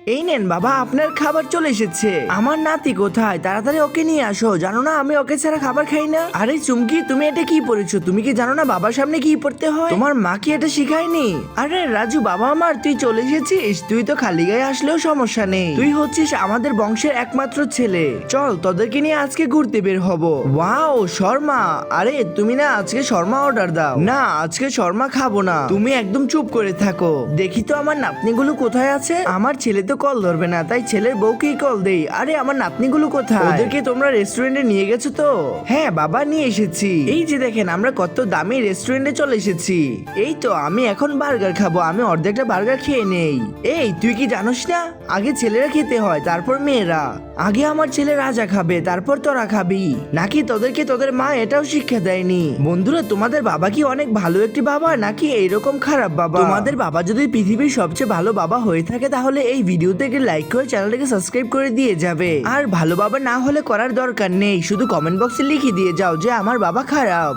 এই নেন বাবা, আপনার খাবার চলে এসেছে। আমার নাতি কোথায়? তাড়াতাড়ি ওকে নিয়ে আসো। জানো না আমি ওকে ছাড়া খাবার খাই না। আরে চুমকি, তুমি এটা কি পড়েছো? তুমি কি জানো না বাবার সামনে কি পড়তে হয়? তোমার মা কি এটা শিখায়নি? আরে রাজু বাবা আমার, তুই চলে এসেছিস। তুই তো খালি গায়ে আসলেও সমস্যা নেই। তুই হচ্ছিস আমাদের বংশের একমাত্র ছেলে। চল তোদেরকে নিয়ে আজকে ঘুরতে বের হব। ওয়াও শর্মা। আরে তুমি না আজকে শর্মা অর্ডার দাও। না আজকে শর্মা খাবো না। তুমি একদম চুপ করে থাকো। দেখি তো আমার নাতনিগুলো কোথায় আছে। আমার ছেলে তো কল ধরবে না, তাই ছেলের বউকেই কল দেই। আরে আমার নাতনিগুলো কোথায়? ওদেরকে তোমরা রেস্টুরেন্টে নিয়ে গেছো তো? হ্যাঁ বাবা নিয়ে এসেছি। এই যে দেখেন আমরা কত দামি রেস্টুরেন্টে চলে এসেছি। এই তো আমি এখন বার্গার খাবো। আমি অর্ধেকটা বার্গার খেয়ে নেই। এই তুই কি জানোস না আগে ছেলেরা খেতে হয় তারপর মেয়েরা। আগে আমার ছেলে রাজা খাবে তারপর তোরা খাবি। নাকি তোদেরকে তোদের মা এটাও শিক্ষা দেয়নি? বন্ধুরা তোমাদের বাবা কি অনেক ভালো একটি বাবা নাকি এইরকম খারাপ বাবা? তোমাদের বাবা যদি পৃথিবীর সবচেয়ে ভালো বাবা হয়ে থাকে তাহলে এই ভিডিওতে লাইক করে চ্যানেলটাকে সাবস্ক্রাইব করে দিয়ে যাবে। আর ভালো বাবা না হলে করার দরকার নেই, শুধু কমেন্ট বক্সে লিখে দিয়ে যাও যে আমার বাবা খারাপ।